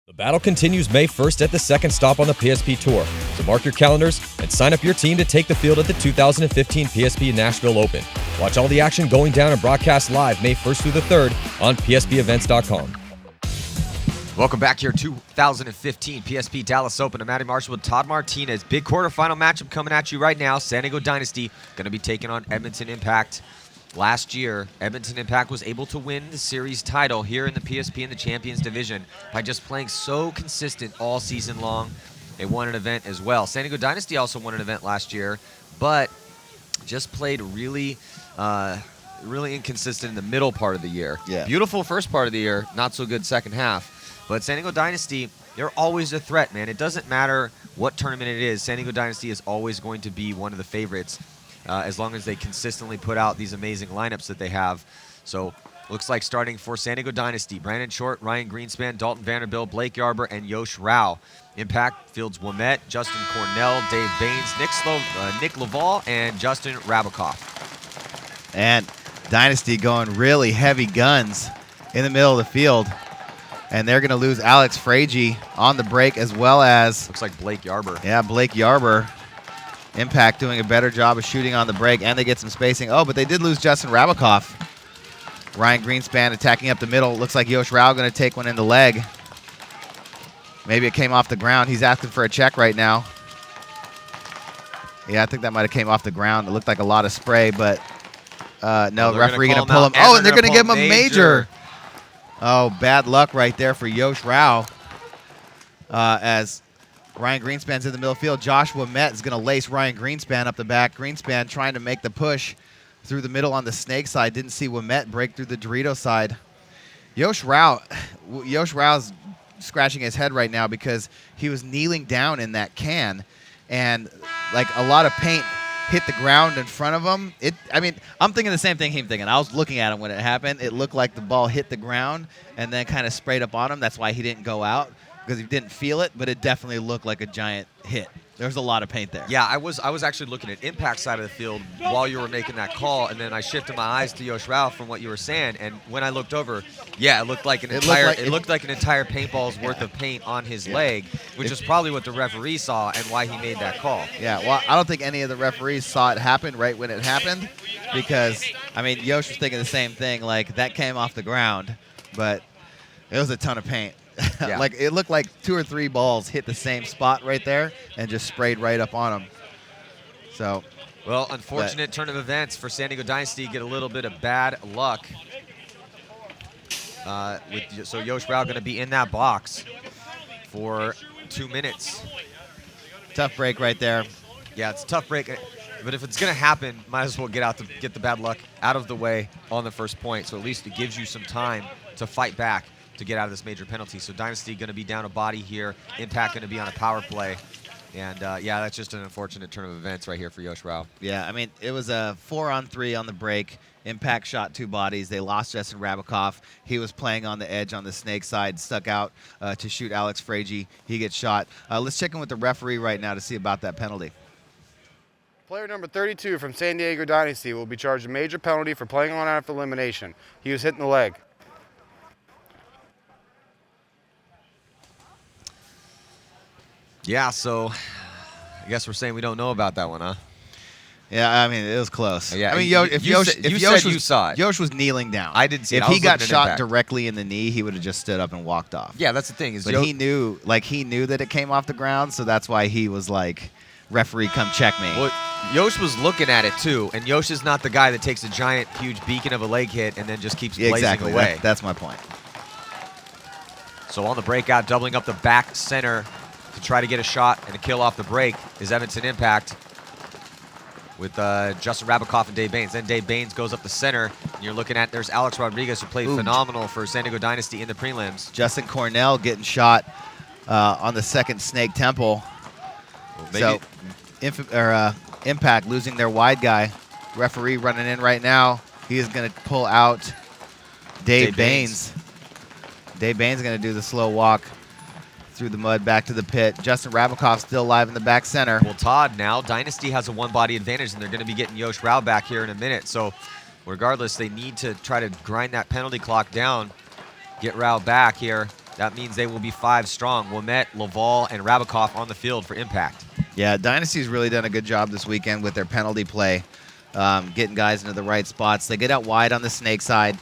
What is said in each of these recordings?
The battle continues May 1st at the second stop on the PSP Tour, so mark your calendars and sign up your team to take the field at the 2015 PSP Nashville Open. Watch all the action going down and broadcast live May 1st through the 3rd on pspevents.com. Welcome back to your 2015 PSP Dallas Open. I'm Matty Marshall with Todd Martinez. Big quarterfinal matchup coming at you right now. San Diego Dynasty going to be taking on Edmonton Impact. Last year, Edmonton Impact was able to win the series title here in the PSP in the Champions Division by just playing so consistent all season long. They won an event as well. San Diego Dynasty also won an event last year, but just played really inconsistent in the middle part of the year. Yeah. Beautiful first part of the year, not so good second half. But San Diego Dynasty, they're always a threat, man. It doesn't matter what tournament it is. San Diego Dynasty is always going to be one of the favorites. As long as they consistently put out these amazing lineups that they have. So looks like starting for San Diego Dynasty, Brandon Short, Ryan Greenspan, Dalton Vanderbilt, Blake Yarber, and Yosh Rao. Impact fields Womet, Justin Cornell, Dave Baines, Nick Laval, and Justin Rabakoff. And Dynasty going really heavy guns in the middle of the field. And they're going to lose Alex Frage on the break, as well as... Looks like Blake Yarber. Yeah, Blake Yarber. Impact doing a better job of shooting on the break, and they get some spacing. Oh, but they did lose Justin Rabakoff. Ryan Greenspan attacking up the middle. Looks like Yosh Rao going to take one in the leg. Maybe it came off the ground. He's asking for a check right now. Yeah, I think that might have came off the ground. It looked like a lot of spray, but no, referee going to pull him. Oh, and they're going to give him a major. Oh, bad luck right there for Yosh Rao. As Ryan Greenspan's in the middle field. Joshua Met is going to lace Ryan Greenspan up the back. Greenspan trying to make the push through the middle on the snake side. Didn't see Womet break through the Dorito side. Yosh Rao's scratching his head right now because he was kneeling down in that can, and like a lot of paint hit the ground in front of him. I'm thinking the same thing he's thinking. I was looking at him when it happened. It looked like the ball hit the ground and then kind of sprayed up on him. That's why he didn't go out, because he didn't feel it, but it definitely looked like a giant hit. There's a lot of paint there. Yeah, I was actually looking at Impact side of the field while you were making that call, and then I shifted my eyes to Yosh Rao from what you were saying, and when I looked over, yeah, it looked like an entire paintball's worth of paint on his leg, which is probably what the referee saw and why he made that call. Yeah, well, I don't think any of the referees saw it happen right when it happened, because Yosh was thinking the same thing, like that came off the ground, but it was a ton of paint. Yeah. Like it looked like 2 or 3 balls hit the same spot right there and just sprayed right up on him. So, well, unfortunate turn of events for San Diego Dynasty. Get a little bit of bad luck. So Yosh Rao going to be in that box for 2 minutes. Tough break right there. Yeah, it's a tough break. But if it's going to happen, might as well get the bad luck out of the way on the first point. So at least it gives you some time to fight back to get out of this major penalty. So Dynasty going to be down a body here. Impact going to be on a power play. And, yeah, that's just an unfortunate turn of events right here for Yosh Rao. Yeah, it was a 4-on-3 on the break. Impact shot 2 bodies. They lost Justin Rabakoff. He was playing on the edge on the snake side, stuck out to shoot Alex Frage. He gets shot. Let's check in with the referee right now to see about that penalty. Player number 32 from San Diego Dynasty will be charged a major penalty for playing on after elimination. He was hit in the leg. Yeah, so I guess we're saying we don't know about that one, huh? Yeah, it was close. Yeah, if Yosh you saw it. Yosh was kneeling down. I didn't see it. If he got shot directly in the knee, he would have just stood up and walked off. Yeah, that's the thing. But he knew that it came off the ground, so that's why he was like, referee, come check me. Well, Yosh was looking at it too, and Yosh is not the guy that takes a giant, huge beacon of a leg hit and then just keeps blazing away. That's my point. So on the breakout, doubling up the back center to try to get a shot and a kill off the break is Edmonton Impact with Justin Rabakoff and Dave Baines. Then Dave Baines goes up the center, and you're looking at, there's Alex Rodriguez, who played phenomenal for San Diego Dynasty in the prelims. Justin Cornell getting shot on the second snake temple. Well, so Impact losing their wide guy. Referee running in right now. He is going to pull out Dave Baines. Dave Baines is going to do the slow walk through the mud back to the pit. Justin Rabakoff still live in the back center. Well, Todd, now Dynasty has a one-body advantage, and they're going to be getting Yosh Rao back here in a minute. So regardless, they need to try to grind that penalty clock down, get Rao back here. That means they will be 5 strong. Ouimet, Laval, and Rabakov on the field for Impact. Yeah, Dynasty's really done a good job this weekend with their penalty play, getting guys into the right spots. They get out wide on the snake side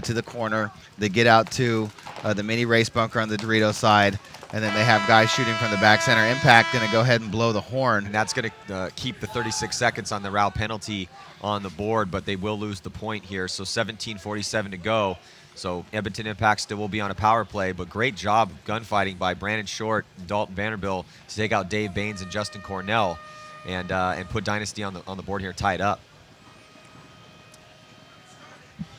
to the corner. They get out to the mini race bunker on the Dorito side, and then they have guys shooting from the back center. Impact going to go ahead and blow the horn. And that's going to keep the 36 seconds on the Rao penalty on the board, but they will lose the point here. So 17:47 to go. So Edmonton Impact still will be on a power play, but great job gunfighting by Brandon Short and Dalton Vanderbilt to take out Dave Baines and Justin Cornell and put Dynasty on the board here tied up.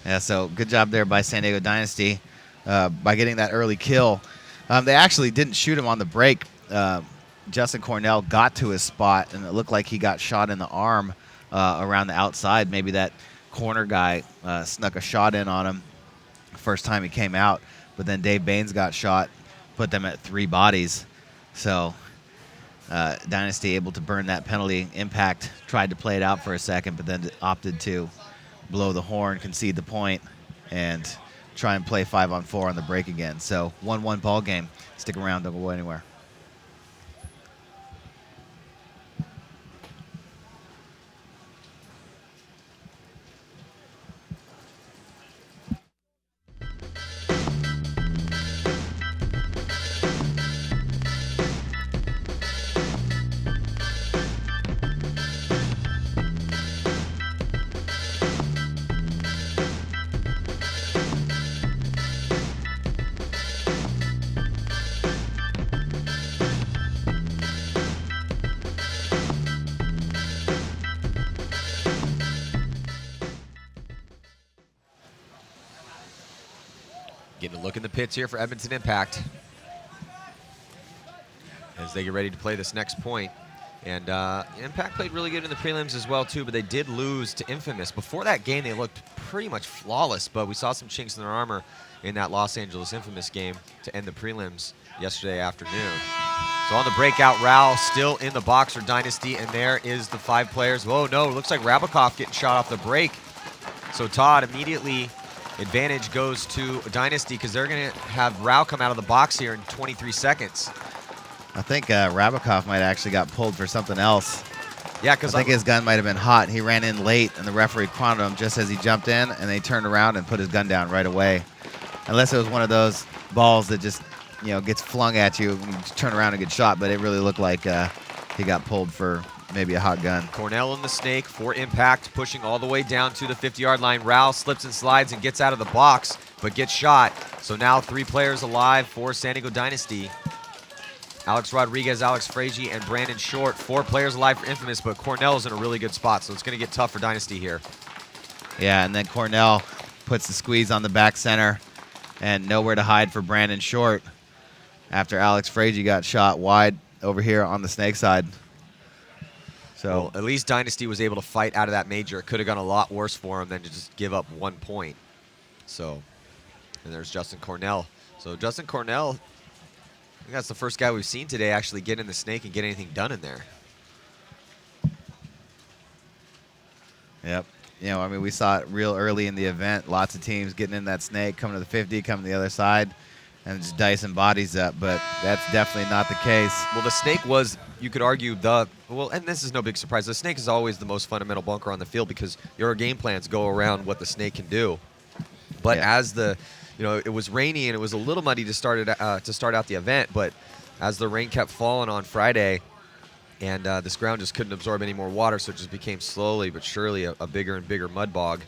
Yeah, so good job there by San Diego Dynasty by getting that early kill. They actually didn't shoot him on the break. Justin Cornell got to his spot, and it looked like he got shot in the arm around the outside. Maybe that corner guy snuck a shot in on him first time he came out, but then Dave Baines got shot, put them at 3 bodies. So Dynasty able to burn that penalty. Impact tried to play it out for a second, but then opted to blow the horn, concede the point, and try and play 5-on-4 on the break again. So 1-1 ball game. Stick around, don't go anywhere. Getting a look in the pits here for Edmonton Impact as they get ready to play this next point. And Impact played really good in the prelims as well, too, but they did lose to Infamous. Before that game, they looked pretty much flawless, but we saw some chinks in their armor in that Los Angeles Infamous game to end the prelims yesterday afternoon. So on the breakout, Rao still in the box for Dynasty, and there is the 5 players. Whoa, no, looks like Rabakov getting shot off the break. So Todd, immediately advantage goes to Dynasty because they're going to have Rao come out of the box here in 23 seconds. I think Rabakov might have actually got pulled for something else. Yeah, because I think his gun might have been hot. He ran in late, and the referee cornered him just as he jumped in, and they turned around and put his gun down right away. Unless it was one of those balls that just, gets flung at you and you just turn around and get shot, but it really looked like he got pulled for maybe a hot gun. Cornell and the Snake for Impact, pushing all the way down to the 50-yard line. Rao slips and slides and gets out of the box, but gets shot. So now 3 players alive for San Diego Dynasty. Alex Rodriguez, Alex Frazier, and Brandon Short. 4 players alive for Infamous, but Cornell's in a really good spot, so it's going to get tough for Dynasty here. Yeah, and then Cornell puts the squeeze on the back center, and nowhere to hide for Brandon Short after Alex Frazier got shot wide over here on the Snake side. So well, at least Dynasty was able to fight out of that major. It could have gone a lot worse for him than to just give up 1 point. So, and there's Justin Cornell. So Justin Cornell, I think that's the first guy we've seen today actually get in the Snake and get anything done in there. Yep. We saw it real early in the event. Lots of teams getting in that Snake, coming to the 50, coming to the other side, and just dicing bodies up, but that's definitely not the case. Well, the Snake was, you could argue, and this is no big surprise, the Snake is always the most fundamental bunker on the field because your game plans go around what the Snake can do. But as it was rainy and it was a little muddy to start out the event, but as the rain kept falling on Friday and this ground just couldn't absorb any more water, so it just became slowly but surely a bigger and bigger mud bog,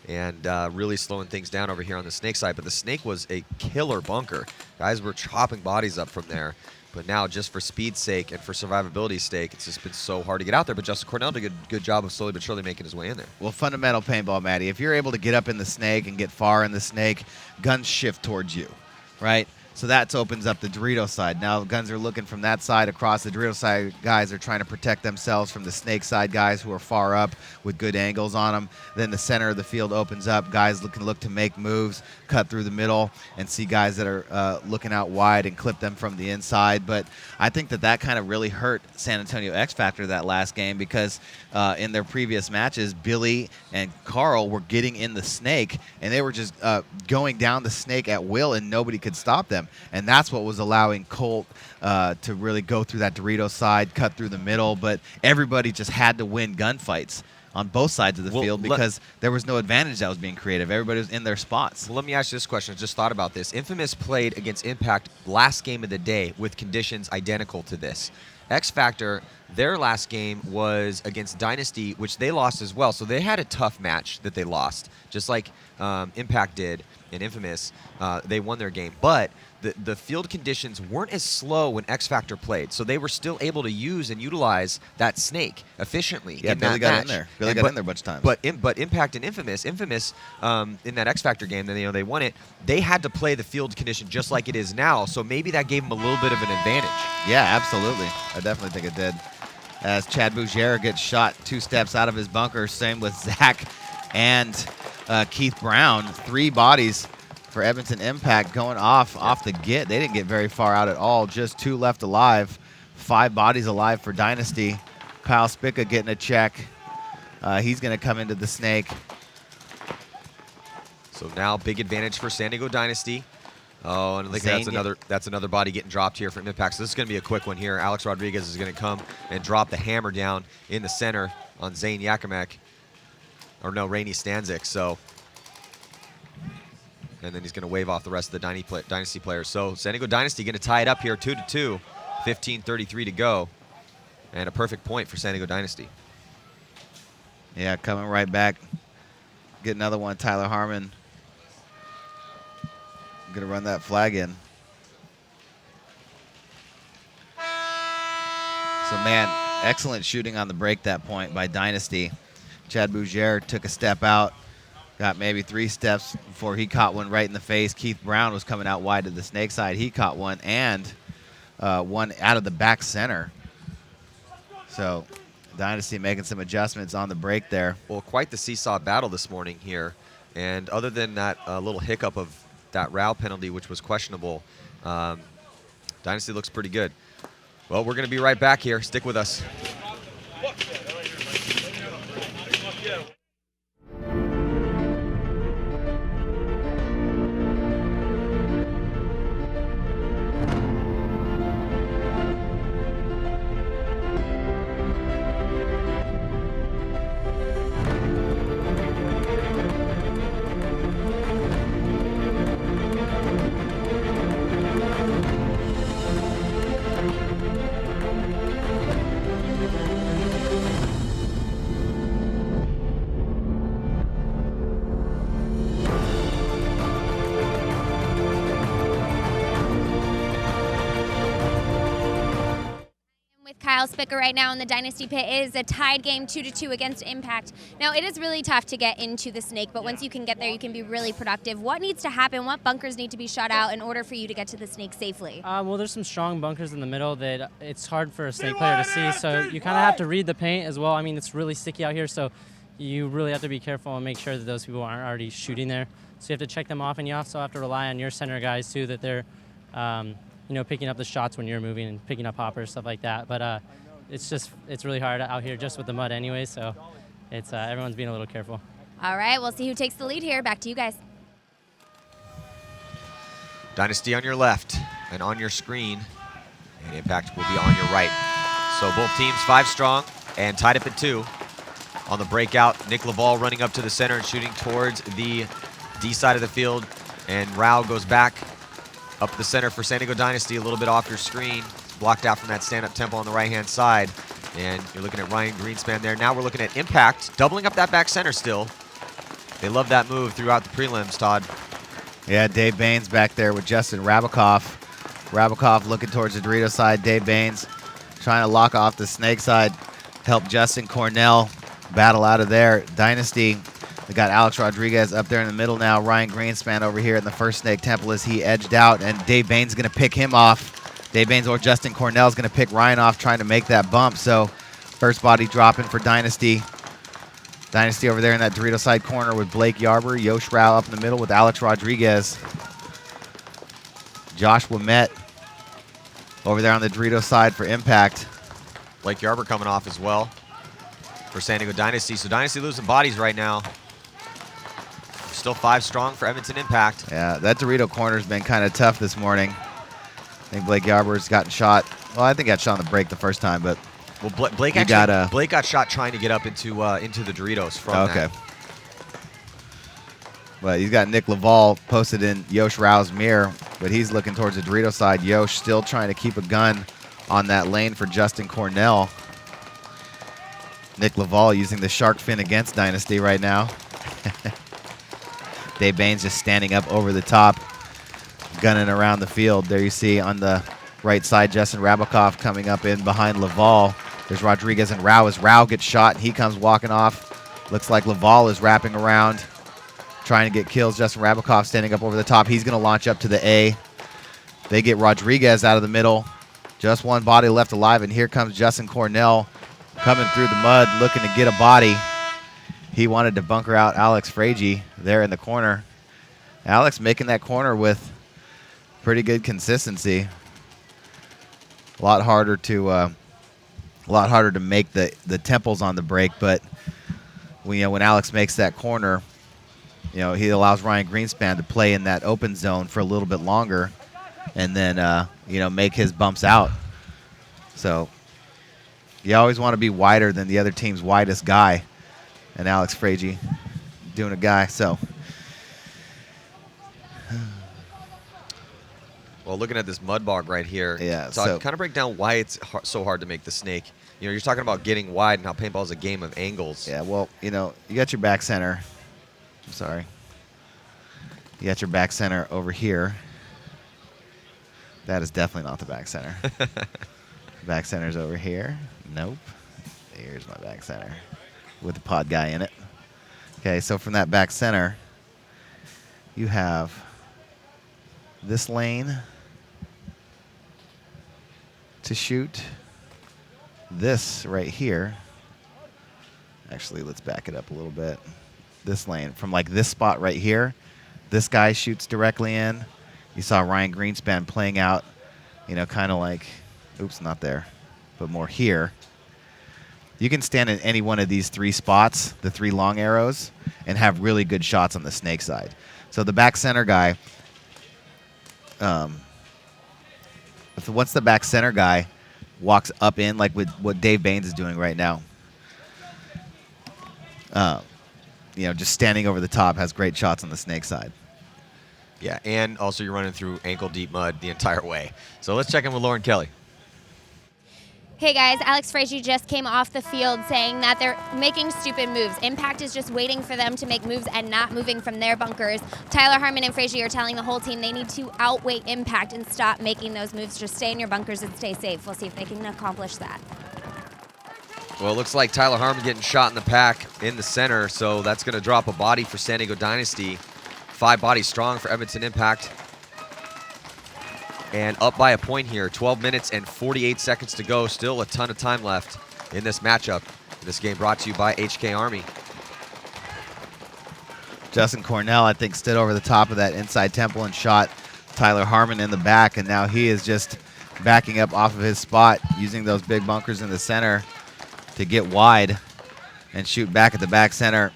and really slowing things down over here on the Snake side. But the Snake was a killer bunker. Guys were chopping bodies up from there. But now, just for speed's sake and for survivability's sake, it's just been so hard to get out there. But Justin Cornell did a good job of slowly but surely making his way in there. Well, fundamental paintball, Matty. If you're able to get up in the Snake and get far in the Snake, guns shift towards you, right? So that opens up the Dorito side. Now guns are looking from that side across. The Dorito side guys are trying to protect themselves from the Snake side guys who are far up with good angles on them. Then the center of the field opens up. Guys can look to make moves, cut through the middle, and see guys that are looking out wide and clip them from the inside. But I think that kind of really hurt San Antonio X Factor that last game because in their previous matches, Billy and Carl were getting in the Snake, and they were just going down the Snake at will, and nobody could stop them. time. And that's what was allowing Colt to really go through that Dorito side, cut through the middle. But everybody just had to win gunfights on both sides of the field because there was no advantage that was being created. Everybody was in their spots. Well, let me ask you this question. I just thought about this. Infamous played against Impact last game of the day with conditions identical to this. X Factor, their last game was against Dynasty, which they lost as well. So they had a tough match that they lost, just like Impact did in Infamous. They won their game. But the field conditions weren't as slow when X Factor played. So they were still able to use and utilize that snake efficiently. Yeah, in Billy that got match. in there. Billy got in there a bunch of times. But Impact and Infamous in that X Factor game, then they won it. They had to play the field condition just like it is now. So maybe that gave them a little bit of an advantage. Yeah, absolutely. I definitely think it did. As Chad Bougere gets shot 2 steps out of his bunker. Same with Zach and Keith Brown. 3 bodies for Edmonton Impact going off the get. They didn't get very far out at all. Just 2 left alive. 5 bodies alive for Dynasty. Kyle Spica getting a check. He's going to come into the snake. So now big advantage for San Diego Dynasty. Oh, and I think that's another body getting dropped here from Impact. So this is going to be a quick one here. Alex Rodriguez is going to come and drop the hammer down in the center on Zane Yakimek. Or no, Rainey Stanzik. So, and then he's going to wave off the rest of the Dynasty players. So San Diego Dynasty going to tie it up here 2-2. 15:33 to go. And a perfect point for San Diego Dynasty. Yeah, coming right back. Get another one, Tyler Harmon. Going to run that flag in. So, man, excellent shooting on the break that point by Dynasty. Chad Bougere took a step out, got maybe 3 steps before he caught one right in the face. Keith Brown was coming out wide to the snake side. He caught one, and one out of the back center. So Dynasty making some adjustments on the break there. Well, quite the seesaw battle this morning here. And other than that little hiccup of that Rao penalty, which was questionable, Dynasty looks pretty good. Well, we're going to be right back here. Stick with us. Kyle Spica right now in the Dynasty pit. It is a tied game 2-2 against Impact. Now, it is really tough to get into the snake, but once you can get there, you can be really productive. What needs to happen? What bunkers need to be shot out in order for you to get to the snake safely? Well, there's some strong bunkers in the middle that it's hard for a snake player to see, so you kind of have to read the paint as well. I mean, it's really sticky out here, so you really have to be careful and make sure that those people aren't already shooting there. So you have to check them off, and you also have to rely on your center guys, too, that they're picking up the shots when you're moving and picking up hoppers, stuff like that. But it's really hard out here just with the mud anyway, so it's everyone's being a little careful. All right, we'll see who takes the lead here. Back to you guys. Dynasty on your left and on your screen, and Impact will be on your right. So both teams 5 strong and tied up at 2. On the breakout, Nick Laval running up to the center and shooting towards the D side of the field, and Rao goes back up the center for San Diego Dynasty, a little bit off your screen. Blocked out from that stand-up tempo on the right-hand side. And you're looking at Ryan Greenspan there. Now we're looking at Impact, doubling up that back center still. They love that move throughout the prelims, Todd. Yeah, Dave Baines back there with Justin Rabikoff. Rabikoff looking towards the Dorito side. Dave Baines trying to lock off the snake side. Help Justin Cornell battle out of there. Dynasty, they got Alex Rodriguez up there in the middle now. Ryan Greenspan over here in the first snake temple as he edged out. And Dave Baines is going to pick him off. Dave Baines or Justin Cornell is going to pick Ryan off, trying to make that bump. So first body dropping for Dynasty. Dynasty over there in that Dorito side corner with Blake Yarber. Yosh Rao up in the middle with Alex Rodriguez. Josh Wimette over there on the Dorito side for Impact. Blake Yarber coming off as well for San Diego Dynasty. So Dynasty losing bodies right now. still 5 strong for Edmonton Impact. Yeah, that Dorito corner's been kind of tough this morning. I think Blake Yarber's gotten shot. Well, I think he got shot on the break the first time, but well, Blake got shot trying to get up into the Doritos from that. But he's got Nick Laval posted in Yosh Rao's mirror, but he's looking towards the Dorito side. Yosh still trying to keep a gun on that lane for Justin Cornell. Nick Laval using the shark fin against Dynasty right now. Dave Baines just standing up over the top, gunning around the field. There you see on the right side, Justin Rabikoff coming up in behind Laval. There's Rodriguez and Rao as Rao gets shot, and he comes walking off. Looks like Laval is wrapping around, trying to get kills. Justin Rabikoff standing up over the top. He's going to launch up to the A. They get Rodriguez out of the middle. Just one body left alive, and here comes Justin Cornell coming through the mud, looking to get a body. He wanted to bunker out Alex Frage there in the corner. Alex making that corner with pretty good consistency. A lot harder to make the temples on the break, but when Alex makes that corner, he allows Ryan Greenspan to play in that open zone for a little bit longer, and then make his bumps out. So you always want to be wider than the other team's widest guy, and Alex Frage doing a guy. So, well, looking at this mud bog right here, so kind of break down why it's so hard to make the snake. You're talking about getting wide and how paintball is a game of angles. Yeah, well, you got your back center. I'm sorry. You got your back center over here. That is definitely not the back center. Back center's over here. Nope. Here's my back center with the pod guy in it. Okay, so from that back center, you have this lane to shoot. This right here. Actually, let's back it up a little bit. This lane from like this spot right here. This guy shoots directly in. You saw Ryan Greenspan playing out, kind of like, oops, not there, but more here. You can stand in any one of these 3 spots, the 3 long arrows, and have really good shots on the snake side. So the back center guy, once the back center guy walks up in, like with what Dave Baines is doing right now, just standing over the top, has great shots on the snake side. Yeah, and also you're running through ankle-deep mud the entire way. So let's check in with Lauren Kelly. Hey guys, Alex Frage just came off the field saying that they're making stupid moves. Impact is just waiting for them to make moves and not moving from their bunkers. Tyler Harmon and Frage are telling the whole team they need to outweigh Impact and stop making those moves. Just stay in your bunkers and stay safe. We'll see if they can accomplish that. Well, it looks like Tyler Harmon getting shot in the pack in the center, so that's going to drop a body for San Diego Dynasty. 5 bodies strong for Edmonton Impact. And up by a point here, 12 minutes and 48 seconds to go. Still a ton of time left in this matchup. This game brought to you by HK Army. Justin Cornell, I think, stood over the top of that inside temple and shot Tyler Harmon in the back, and now he is just backing up off of his spot, using those big bunkers in the center to get wide and shoot back at the back center.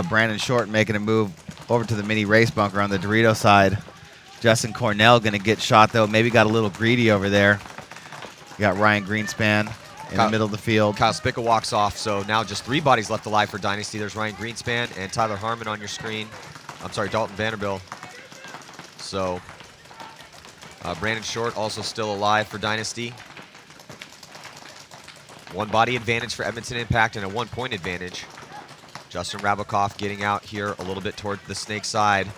Brandon Short making a move over to the mini race bunker on the Dorito side. Justin Cornell going to get shot, though. Maybe got a little greedy over there. You got Ryan Greenspan in the middle of the field. Kyle Spica walks off, so now just 3 bodies left alive for Dynasty. There's Ryan Greenspan and Tyler Harmon on your screen. I'm sorry, Dalton Vanderbilt. So Brandon Short also still alive for Dynasty. 1 body advantage for Edmonton Impact and a 1-point advantage. Justin Rabikoff getting out here a little bit toward the snake side.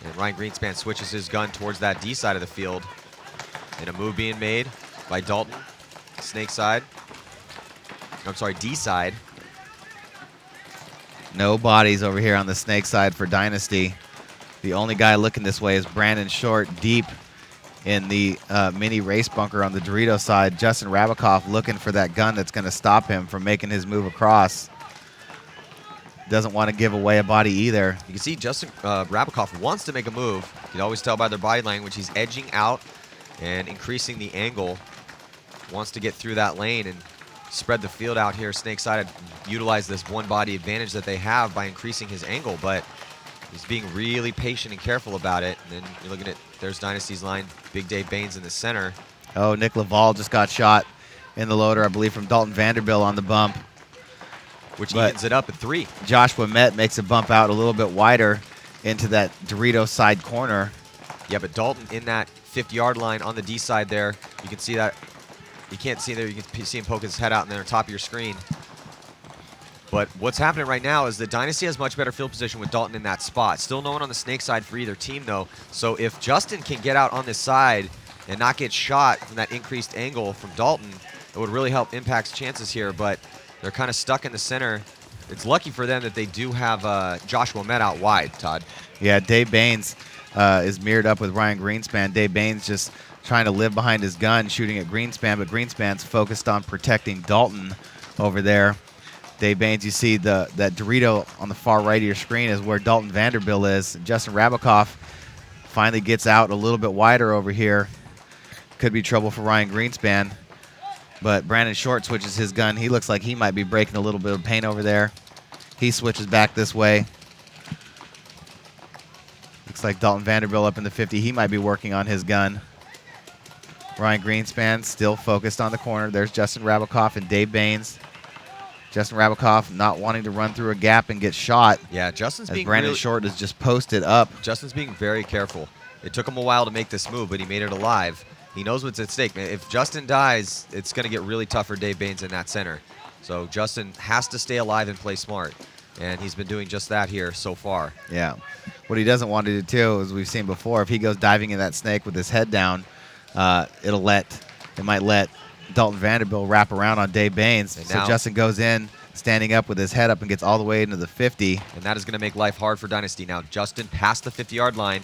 And Ryan Greenspan switches his gun towards that D side of the field. And a move being made by Dalton, snake side. I'm sorry, D side. No bodies over here on the snake side for Dynasty. The only guy looking this way is Brandon Short, deep in the mini race bunker on the Dorito side. Justin Rabikoff looking for that gun that's going to stop him from making his move across. Doesn't want to give away a body either. You can see Justin Rabikoff wants to make a move. You can always tell by their body language. He's edging out and increasing the angle. Wants to get through that lane and spread the field out here. Snake side utilize this 1 body advantage that they have by increasing his angle, but He's being really patient and careful about it. And then you're looking at, there's Dynasty's line, Big Dave Baines in the center. Oh, Nick Laval just got shot in the loader, I believe, from Dalton Vanderbilt on the bump. Which evens it up at 3. Joshua Met makes a bump out a little bit wider into that Dorito side corner. Yeah, but Dalton in that 50-yard line on the D side there. You can see that. You can't see there. You can see him poke his head out and then on top of your screen. But what's happening right now is that Dynasty has much better field position with Dalton in that spot. Still no one on the snake side for either team, though. So if Justin can get out on this side and not get shot from that increased angle from Dalton, it would really help Impact's chances here. But they're kind of stuck in the center. It's lucky for them that they do have Joshua Met out wide, Todd. Yeah, Dave Baines is mirrored up with Ryan Greenspan. Dave Baines just trying to live behind his gun, shooting at Greenspan, but Greenspan's focused on protecting Dalton over there. Dave Baines, you see that Dorito on the far right of your screen is where Dalton Vanderbilt is. Justin Rabakoff finally gets out a little bit wider over here. Could be trouble for Ryan Greenspan. But Brandon Short switches his gun. He looks like he might be breaking a little bit of paint over there. He switches back this way. Looks like Dalton Vanderbilt up in the 50. He might be working on his gun. Ryan Greenspan still focused on the corner. There's Justin Rabakoff and Dave Baines. Justin Rabakoff not wanting to run through a gap and get shot. Yeah, Justin's being Brandon really, Short is just posted up. Justin's being very careful. It took him a while to make this move, but he made it alive. He knows what's at stake, man. If Justin dies, it's going to get really tough for Dave Baines in that center. So Justin has to stay alive and play smart, and he's been doing just that here so far. Yeah. What he doesn't want to do, too, as we've seen before, if he goes diving in that snake with his head down, it might let Dalton Vanderbilt wrap around on Dave Baines. So Justin goes in, standing up with his head up and gets all the way into the 50. And that is going to make life hard for Dynasty. Now, Justin passed the 50-yard line,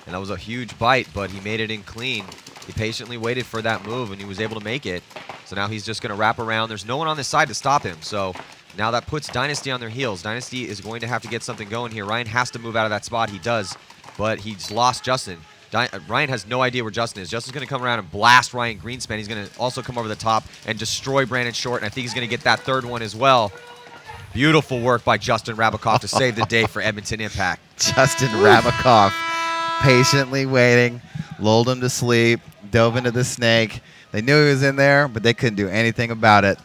and that was a huge bite, but he made it in clean. He patiently waited for that move, and he was able to make it. So now he's just going to wrap around. There's no one on this side to stop him. So now that puts Dynasty on their heels. Dynasty is going to have to get something going here. Ryan has to move out of that spot. He does, but he's lost Justin. Ryan has no idea where Justin is. Justin's going to come around and blast Ryan Greenspan. He's going to also come over the top and destroy Brandon Short, and I think he's going to get that third one as well. Beautiful work by Justin Rabakoff to save the day for Edmonton Impact. Justin Rabakoff patiently waiting, lulled him to sleep, dove into the snake. They knew he was in there, but they couldn't do anything about it.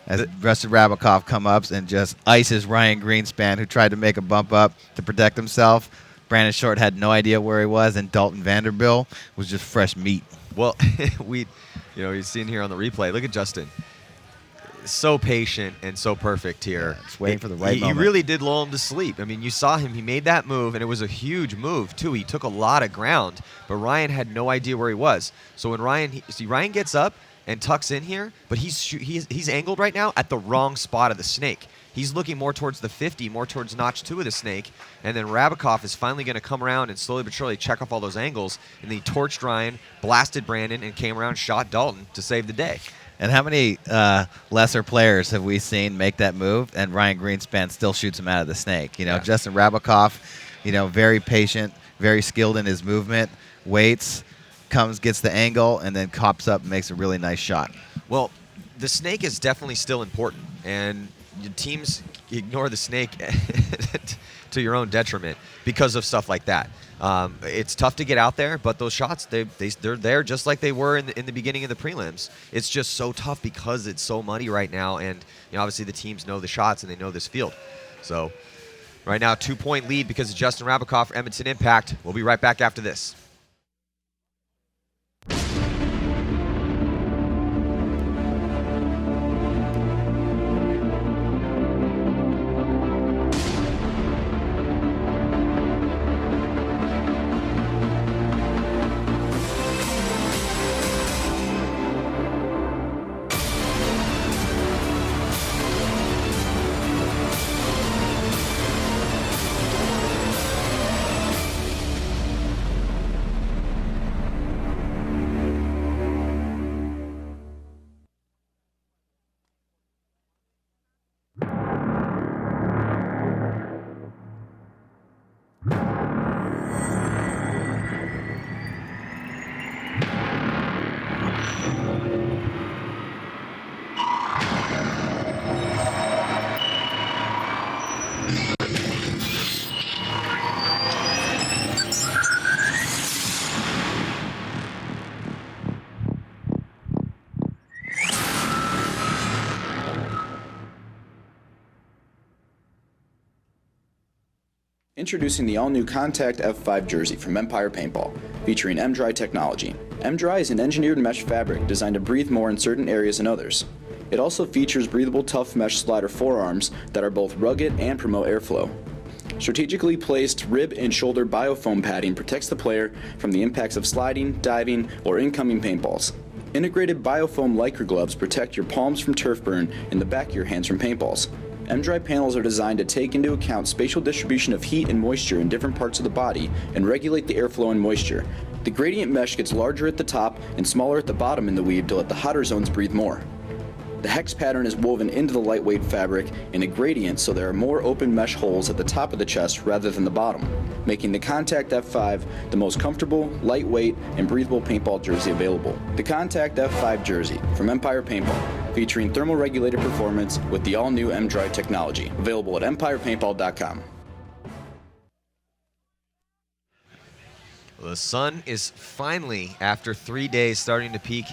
As Justin Rabakoff comes up and just ices Ryan Greenspan, who tried to make a bump up to protect himself. Brandon Short had no idea where he was, and Dalton Vanderbilt was just fresh meat. Well, you've seen here on the replay. Look at Justin. So patient and so perfect here. Yeah, just waiting for the right moment. He really did lull him to sleep. I mean, you saw him. He made that move, and it was a huge move, too. He took a lot of ground, but Ryan had no idea where he was. So when Ryan gets up and tucks in here, but he's angled right now at the wrong spot of the snake. He's looking more towards the 50, more towards notch 2 of the snake, and then Rabakoff is finally going to come around and slowly but surely check off all those angles, and then he torched Ryan, blasted Brandon, and came around and shot Dalton to save the day. And how many lesser players have we seen make that move, and Ryan Greenspan still shoots him out of the snake? Justin Rabakoff, very patient, very skilled in his movement, waits, gets the angle, and then cops up and makes a really nice shot. Well, the snake is definitely still important, and teams ignore the snake to your own detriment because of stuff like that. It's tough to get out there, but those shots, they're there just like they were in the beginning of the prelims. It's just so tough because it's so muddy right now, and obviously the teams know the shots and they know this field. So right now, 2-point lead because of Justin Rabakoff for Edmonton Impact. We'll be right back after this. Introducing the all-new Contact F5 jersey from Empire Paintball, featuring M-Dry technology. M-Dry is an engineered mesh fabric designed to breathe more in certain areas than others. It also features breathable tough mesh slider forearms that are both rugged and promote airflow. Strategically placed rib and shoulder biofoam padding protects the player from the impacts of sliding, diving, or incoming paintballs. Integrated biofoam lycra gloves protect your palms from turf burn and the back of your hands from paintballs. M-Dry panels are designed to take into account spatial distribution of heat and moisture in different parts of the body and regulate the airflow and moisture. The gradient mesh gets larger at the top and smaller at the bottom in the weave to let the hotter zones breathe more. The hex pattern is woven into the lightweight fabric in a gradient, so there are more open mesh holes at the top of the chest rather than the bottom, making the Contact F5 the most comfortable, lightweight, and breathable paintball jersey available. The Contact F5 jersey from Empire Paintball, featuring thermal regulated performance with the all-new M-Dry technology, available at empirepaintball.com. The sun is finally, after 3 days, starting to peek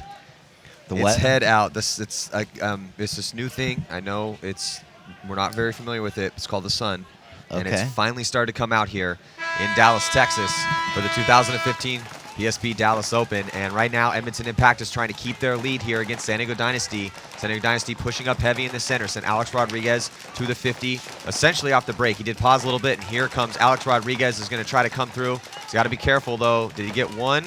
its what? head out. It's this new thing. I know we're not very familiar with it. It's called the sun, and it's finally started to come out here in Dallas, Texas, for the 2015 PSP Dallas Open. And right now, Edmonton Impact is trying to keep their lead here against San Diego Dynasty. San Diego Dynasty pushing up heavy in the center. Sent Alex Rodriguez to the 50, essentially off the break. He did pause a little bit, and here comes Alex Rodriguez. Is going to try to come through. He's got to be careful, though. Did he get one?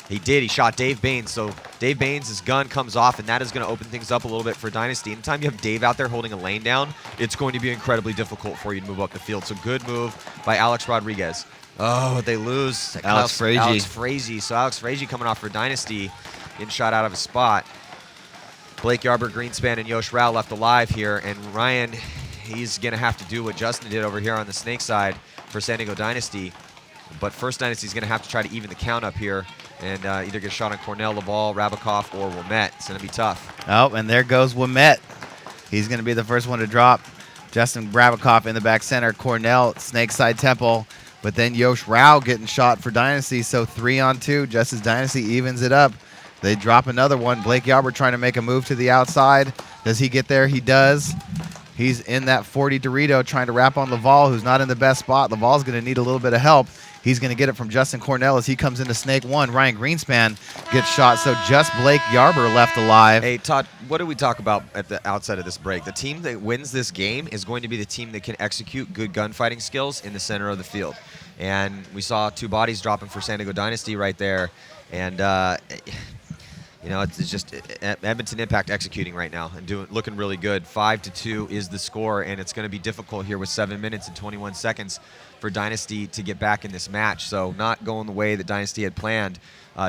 He did. He shot Dave Baines. So Dave Baines' gun comes off, and that is going to open things up a little bit for Dynasty. Anytime you have Dave out there holding a lane down, it's going to be incredibly difficult for you to move up the field. So good move by Alex Rodriguez. Oh, they lose. Alex Frazee. So Alex Frazee coming off for Dynasty, getting shot out of his spot. Blake Yarber, Greenspan, and Yosh Rao left alive here. And Ryan, he's going to have to do what Justin did over here on the snake side for San Diego Dynasty. But First Dynasty's going to have to try to even the count up here and either get a shot on Cornell, Laval, Rabakov, or Wilmette. It's going to be tough. Oh, and there goes Wilmette. He's going to be the first one to drop. Justin Rabakov in the back center. Cornell, Snakeside Temple. But then Yosh Rao getting shot for Dynasty. So 3-on-2, just as Dynasty evens it up. They drop another one. Blake Yarber trying to make a move to the outside. Does he get there? He does. He's in that 40 Dorito trying to wrap on Laval, who's not in the best spot. Laval's going to need a little bit of help. He's going to get it from Justin Cornell as he comes into Snake 1. Ryan Greenspan gets shot, so just Blake Yarber left alive. Hey, Todd, what did we talk about at the outside of this break? The team that wins this game is going to be the team that can execute good gunfighting skills in the center of the field. And we saw two bodies dropping for San Diego Dynasty right there. And, you know, it's just Edmonton Impact executing right now and looking really good. 5-2 is the score, and it's going to be difficult here with 7 minutes and 21 seconds for Dynasty to get back in this match. So not going the way that Dynasty had planned.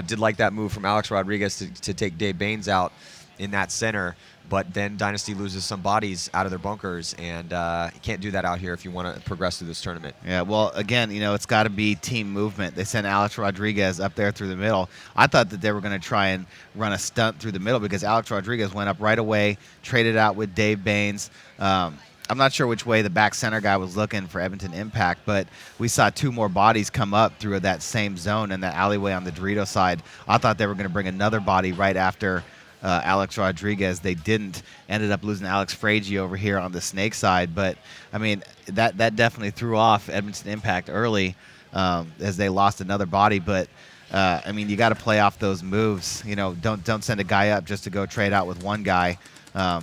Did like that move from Alex Rodriguez to take Dave Baines out in that center. But then Dynasty loses some bodies out of their bunkers, and you can't do that out here if you want to progress through this tournament. Yeah, well, again, you know, it's got to be team movement. They sent Alex Rodriguez up there through the middle. I thought that they were going to try and run a stunt through the middle because Alex Rodriguez went up right away, traded out with Dave Baines. I'm not sure which way the back center guy was looking for Edmonton Impact, but we saw two more bodies come up through that same zone in that alleyway on the Dorito side. I thought they were going to bring another body right after Alex Rodriguez. They didn't. Ended up losing Alex Frazee over here on the snake side. But, I mean, that definitely threw off Edmonton Impact early as they lost another body. But, I mean, you got to play off those moves. You know, don't send a guy up just to go trade out with one guy.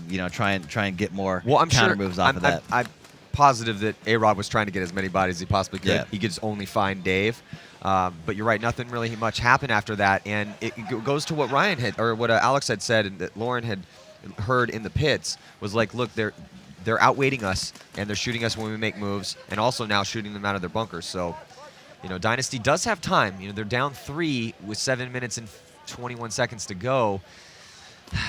You know, try and get more counter moves off of that. I'm positive that A-Rod was trying to get as many bodies as he possibly could. Yeah. He could just only find Dave. But you're right, nothing really much happened after that. And it goes to what Ryan had, or what Alex had said, and that Lauren had heard in the pits, was like, look, they're outweighting us, and they're shooting us when we make moves, and also now shooting them out of their bunkers. So, you know, Dynasty does have time. You know, they're down 3 with 7 minutes and 21 seconds to go.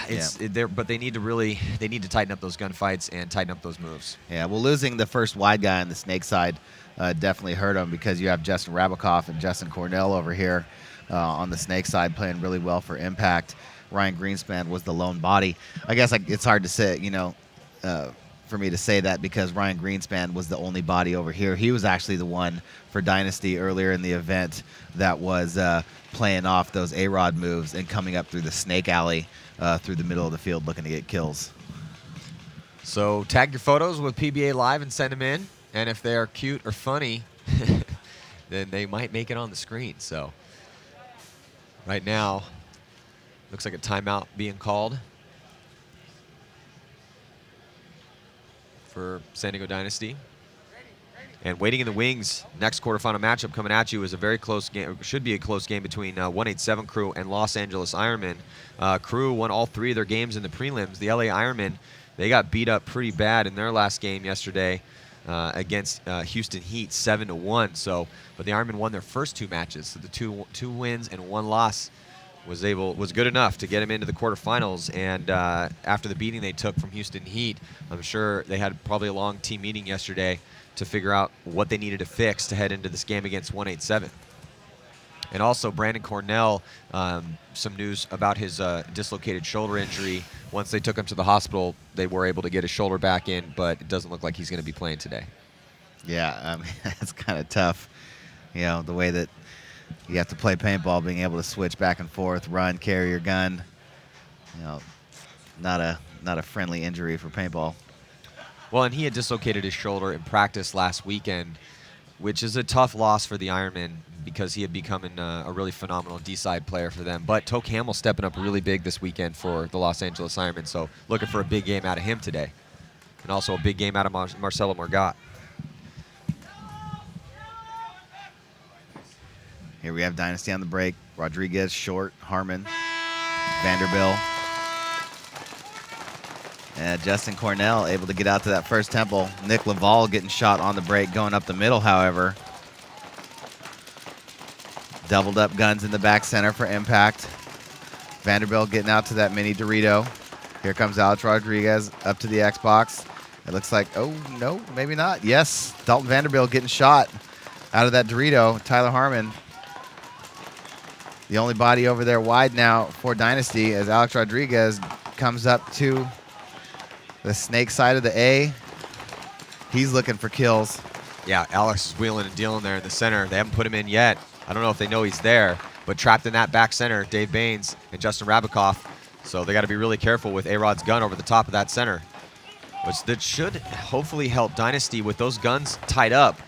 But they need to tighten up those gunfights and tighten up those moves. Yeah, well, losing the first wide guy on the snake side definitely hurt them because you have Justin Rabakov and Justin Cornell over here on the snake side playing really well for Impact. Ryan Greenspan was the lone body. I guess it's hard to say, you know, for me to say that because Ryan Greenspan was the only body over here. He was actually the one for Dynasty earlier in the event that was playing off those A-Rod moves and coming up through the snake alley through the middle of the field looking to get kills. So tag your photos with PBA Live and send them in. And if they're cute or funny, then they might make it on the screen. So right now, looks like a timeout being called for San Diego Dynasty. And waiting in the wings, next quarterfinal matchup coming at you is a very close game. Should be a close game between 187 Crew and Los Angeles Ironman. Crew won all 3 of their games in the prelims. The LA Ironman, they got beat up pretty bad in their last game yesterday against Houston Heat, 7-1. So, but the Ironman won their first 2 matches. So the two wins and 1 loss was good enough to get them into the quarterfinals. And after the beating they took from Houston Heat, I'm sure they had probably a long team meeting yesterday to figure out what they needed to fix to head into this game against 187. And also Brandon Cornell, some news about his dislocated shoulder injury. Once they took him to the hospital, they were able to get his shoulder back in, but it doesn't look like he's going to be playing today. Yeah, that's kind of tough. You know, the way that you have to play paintball, being able to switch back and forth, run, carry your gun. You know, not a friendly injury for paintball. Well, and he had dislocated his shoulder in practice last weekend, which is a tough loss for the Ironman because he had become a really phenomenal D-side player for them. But Toke Hamill stepping up really big this weekend for the Los Angeles Ironman, so looking for a big game out of him today. And also a big game out of Marcelo Morgat. Here we have Dynasty on the break. Rodriguez, Short, Harmon, Vanderbilt. And Justin Cornell able to get out to that first temple. Nick Laval getting shot on the break, going up the middle, however. Doubled up guns in the back center for impact. Vanderbilt getting out to that mini Dorito. Here comes Alex Rodriguez up to the Xbox. It looks like, oh, no, maybe not. Yes, Dalton Vanderbilt getting shot out of that Dorito. Tyler Harmon, the only body over there wide now for Dynasty as Alex Rodriguez comes up to the snake side of the A. He's looking for kills. Yeah, Alex is wheeling and dealing there in the center. They haven't put him in yet. I don't know if they know he's there, but trapped in that back center, Dave Baines and Justin Rabikoff. So they got to be really careful with A-Rod's gun over the top of that center, which that should hopefully help Dynasty with those guns tied up.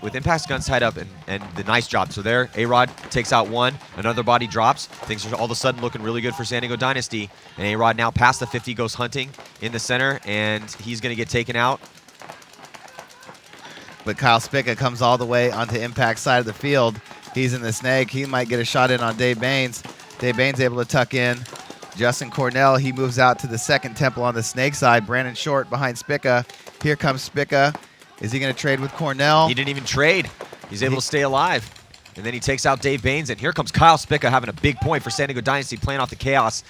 With Impact's guns tied up and the nice job. So there, A-Rod takes out one, another body drops. Things are all of a sudden looking really good for San Diego Dynasty. And A-Rod now past the 50 goes hunting in the center, and he's going to get taken out. But Kyle Spica comes all the way onto Impact's side of the field. He's in the snake. He might get a shot in on Dave Baines. Dave Baines able to tuck in. Justin Cornell, he moves out to the second temple on the snake side. Brandon Short behind Spica. Here comes Spica. Is he going to trade with Cornell? He didn't even trade. He's able to stay alive. And then he takes out Dave Baines, and here comes Kyle Spica having a big point for San Diego Dynasty, playing off the chaos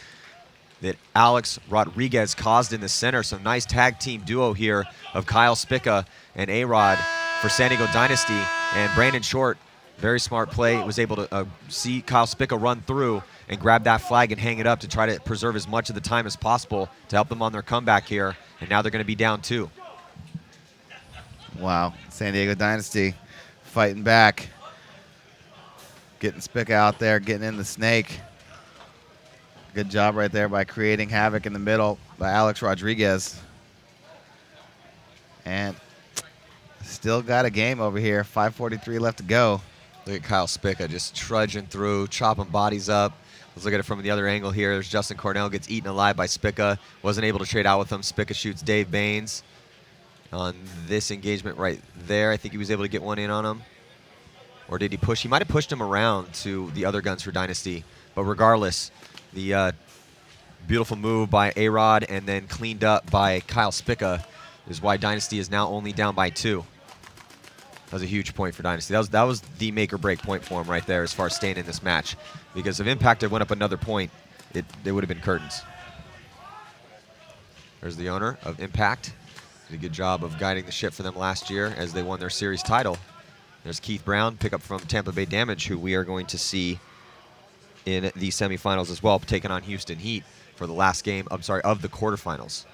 that Alex Rodriguez caused in the center. Some nice tag team duo here of Kyle Spica and A-Rod for San Diego Dynasty. And Brandon Short, very smart play, was able to see Kyle Spica run through and grab that flag and hang it up to try to preserve as much of the time as possible to help them on their comeback here. And now they're going to be down 2. Wow, San Diego Dynasty fighting back. Getting Spica out there, getting in the snake. Good job right there by creating havoc in the middle by Alex Rodriguez. And still got a game over here, 5:43 left to go. Look at Kyle Spica just trudging through, chopping bodies up. Let's look at it from the other angle here. There's Justin Cornell gets eaten alive by Spica. Wasn't able to trade out with him. Spica shoots Dave Baines on this engagement right there. I think he was able to get one in on him. Or did he push? He might have pushed him around to the other guns for Dynasty. But regardless, the beautiful move by A-Rod and then cleaned up by Kyle Spica is why Dynasty is now only down by 2. That was a huge point for Dynasty. That was the make-or-break point for him right there as far as staying in this match. Because if Impact had went up another point, it would have been curtains. There's the owner of Impact. Did a good job of guiding the ship for them last year as they won their series title. There's Keith Brown, pickup from Tampa Bay Damage, who we are going to see in the semifinals as well, taking on Houston Heat for the last game, of the quarterfinals.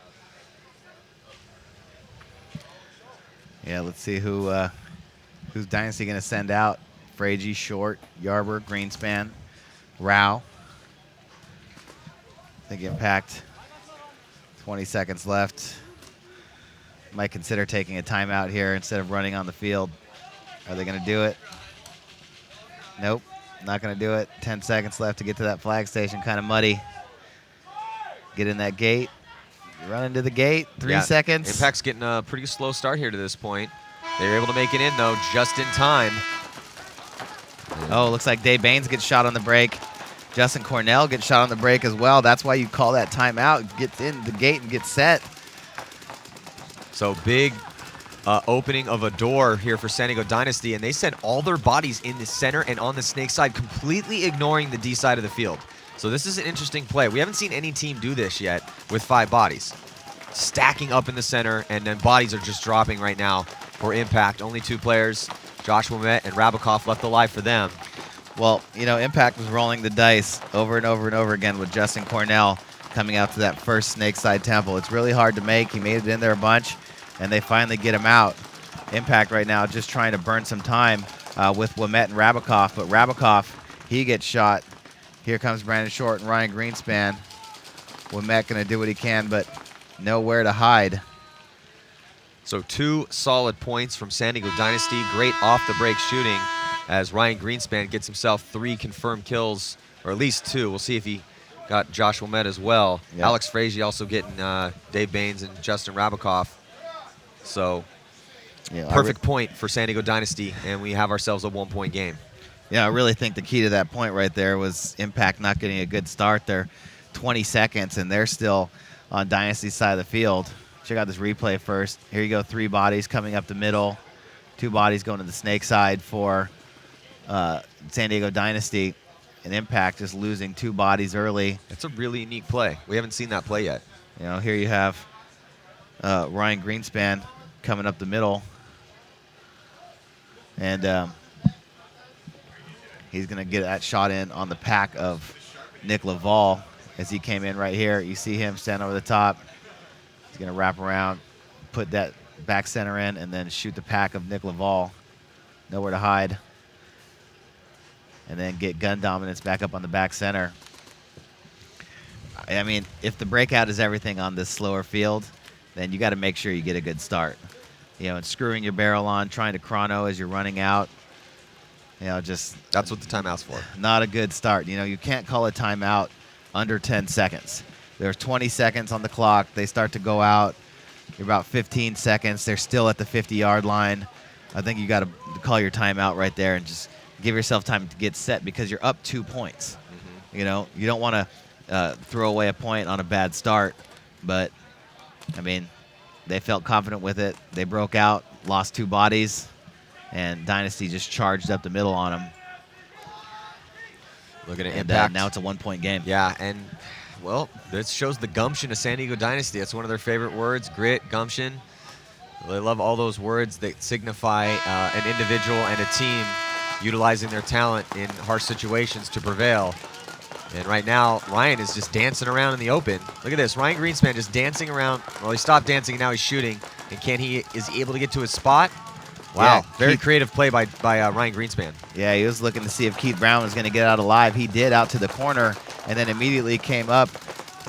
Yeah, let's see who's Dynasty going to send out. Frage, Short, Yarber, Greenspan, Rao. I think Impact, 20 seconds left. Might consider taking a timeout here instead of running on the field. Are they going to do it? Nope, not going to do it. 10 seconds left to get to that flag station. Kind of muddy. Get in that gate. Run into the gate. 3 seconds. Impact's getting a pretty slow start here to this point. They were able to make it in, though, just in time. Oh, looks like Dave Baines gets shot on the break. Justin Cornell gets shot on the break as well. That's why you call that timeout. Get in the gate and get set. So big opening of a door here for San Diego Dynasty, and they sent all their bodies in the center and on the snake side, completely ignoring the D side of the field. So this is an interesting play. We haven't seen any team do this yet with 5 bodies. Stacking up in the center, and then bodies are just dropping right now for Impact. Only 2 players, Josh Womet and Rabakov, left alive for them. Well, you know, Impact was rolling the dice over and over and over again with Justin Cornell coming out to that first snake side temple. It's really hard to make. He made it in there a bunch, and they finally get him out. Impact right now just trying to burn some time with Womet and Rabakov, but Rabakov, he gets shot. Here comes Brandon Short and Ryan Greenspan. Womet going to do what he can, but nowhere to hide. So 2 solid points from San Diego Dynasty. Great off-the-break shooting as Ryan Greenspan gets himself 3 confirmed kills, or at least 2. We'll see if he got Josh Womet as well. Yep. Alex Frazee also getting Dave Baines and Justin Rabakov. So perfect point for San Diego Dynasty, and we have ourselves a 1-point game. Yeah, I really think the key to that point right there was Impact not getting a good start there. 20 seconds, and they're still on Dynasty's side of the field. Check out this replay first. Here you go, 3 bodies coming up the middle. 2 bodies going to the snake side for San Diego Dynasty. And Impact just losing 2 bodies early. That's a really unique play. We haven't seen that play yet. You know, here you have Ryan Greenspan coming up the middle. And he's going to get that shot in on the pack of Nick Laval as he came in right here. You see him stand over the top. He's going to wrap around, put that back center in, and then shoot the pack of Nick Laval. Nowhere to hide. And then get gun dominance back up on the back center. I mean, if the breakout is everything on this slower field, then you got to make sure you get a good start. You know, and screwing your barrel on, trying to chrono as you're running out. You know, just... That's what the timeout's for. Not a good start. You know, you can't call a timeout under 10 seconds. There's 20 seconds on the clock. They start to go out. You're about 15 seconds. They're still at the 50-yard line. I think you got to call your timeout right there and just give yourself time to get set because you're up 2 points. Mm-hmm. You know, you don't want to throw away a point on a bad start. But, I mean, they felt confident with it. They broke out, lost 2 bodies, and Dynasty just charged up the middle on them. Looking at Impact. Now it's a 1-point game. Yeah, and, well, this shows the gumption of San Diego Dynasty. That's one of their favorite words, grit, gumption. They love all those words that signify an individual and a team utilizing their talent in harsh situations to prevail. And right now, Ryan is just dancing around in the open. Look at this. Ryan Greenspan just dancing around. Well, he stopped dancing, and now he's shooting. And is he able to get to his spot? Wow. Yeah, very creative play by Ryan Greenspan. Yeah, he was looking to see if Keith Brown was going to get out alive. He did, out to the corner, and then immediately came up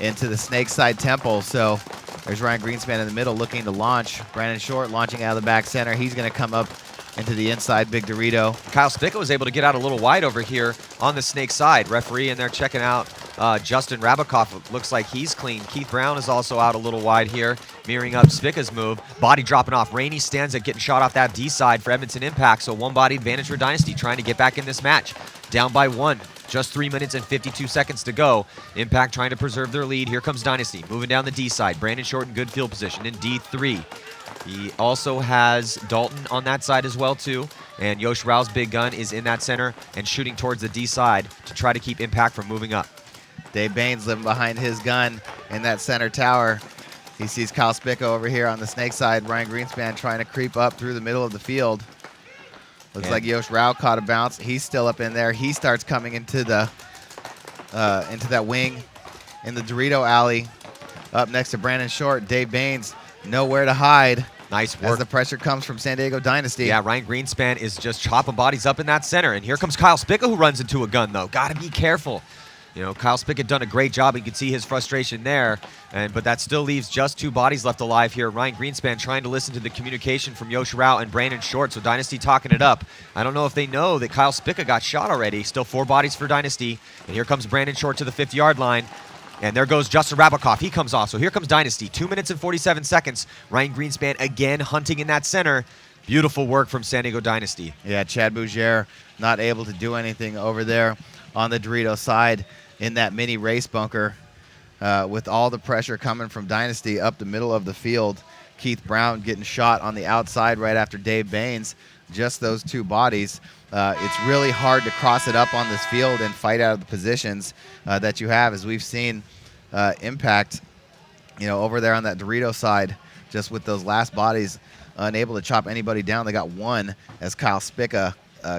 into the snake side temple. So there's Ryan Greenspan in the middle looking to launch. Brandon Short launching out of the back center. He's going to come up into the inside, Big Dorito. Kyle Spicka was able to get out a little wide over here on the snake side. Referee in there checking out Justin Rabakov. Looks like he's clean. Keith Brown is also out a little wide here, mirroring up Spicka's move. Body dropping off. Rainey stands at getting shot off that D side for Edmonton Impact. So 1-body advantage for Dynasty, trying to get back in this match. Down by 1. Just 3 minutes and 52 seconds to go. Impact trying to preserve their lead. Here comes Dynasty. Moving down the D side. Brandon Short in good field position in D3. He also has Dalton on that side as well, too. And Yosh Rao's big gun is in that center and shooting towards the D side to try to keep Impact from moving up. Dave Baines living behind his gun in that center tower. He sees Kyle Spicka over here on the snake side. Ryan Greenspan trying to creep up through the middle of the field. Looks like Yosh Rao caught a bounce. He's still up in there. He starts coming into the into that wing in the Dorito alley. Up next to Brandon Short, Dave Baines, nowhere to hide. Nice work. As the pressure comes from San Diego Dynasty. Yeah, Ryan Greenspan is just chopping bodies up in that center. And here comes Kyle Spicka, who runs into a gun, though. Got to be careful. Kyle Spickett done a great job. You can see his frustration there, but that still leaves just 2 bodies left alive here. Ryan Greenspan trying to listen to the communication from Yosh Rao and Brandon Short, so Dynasty talking it up. I don't know if they know that Kyle Spickett got shot already. Still 4 bodies for Dynasty, and here comes Brandon Short to the 50-yard line. And there goes Justin Rabakoff. He comes off. So here comes Dynasty. 2 minutes and 47 seconds. Ryan Greenspan again hunting in that center. Beautiful work from San Diego Dynasty. Yeah, Chad Bougier not able to do anything over there on the Dorito side in that mini race bunker with all the pressure coming from Dynasty up the middle of the field. Keith Brown getting shot on the outside right after Dave Baines. Just those 2 bodies. It's really hard to cross it up on this field and fight out of the positions that you have, as we've seen Impact, over there on that Dorito side, just with those last bodies, unable to chop anybody down. They got 1 as Kyle Spickett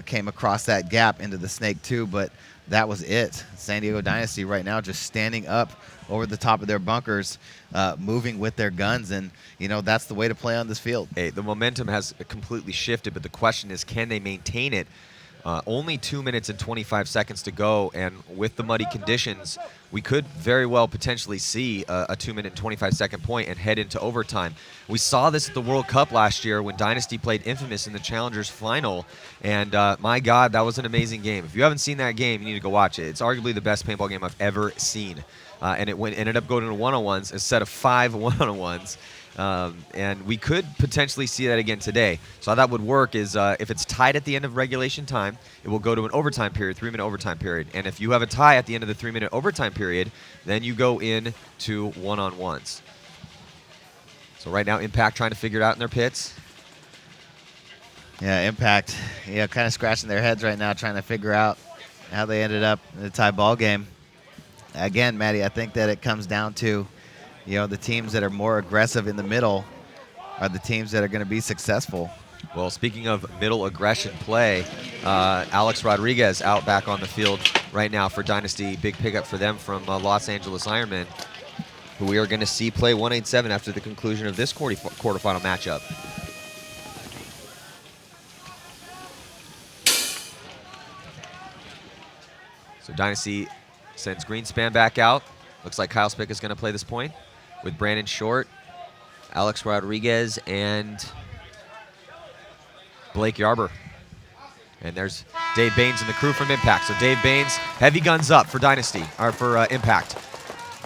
came across that gap into the Snake 2, but that was it. San Diego Dynasty right now just standing up over the top of their bunkers, moving with their guns, and that's the way to play on this field. Hey, the momentum has completely shifted, but the question is, can they maintain it? Only 2 minutes and 25 seconds to go, and with the muddy conditions, we could very well potentially see a 2 minute and 25 second point and head into overtime. We saw this at the World Cup last year when Dynasty played Infamous in the Challengers final, and my God, that was an amazing game. If you haven't seen that game, you need to go watch it. It's arguably the best paintball game I've ever seen, and it ended up going to one-on-ones instead of 5 one-on-ones. And we could potentially see that again today. So how that would work is if it's tied at the end of regulation time, it will go to an overtime period, 3-minute overtime period. And if you have a tie at the end of the 3-minute overtime period, then you go in to one-on-ones. So right now, Impact trying to figure it out in their pits. Yeah, Impact, kind of scratching their heads right now, trying to figure out how they ended up in a tie ball game. Again, Maddie, I think that it comes down to the teams that are more aggressive in the middle are the teams that are going to be successful. Well, speaking of middle aggression play, Alex Rodriguez out back on the field right now for Dynasty. Big pickup for them from Los Angeles Ironman, who we are going to see play 187 after the conclusion of this quarterfinal matchup. So Dynasty sends Greenspan back out. Looks like Kyle Spickett is going to play this point with Brandon Short, Alex Rodriguez, and Blake Yarber. And there's Dave Baines and the crew from Impact. So Dave Baines, heavy guns up for Dynasty, or for Impact.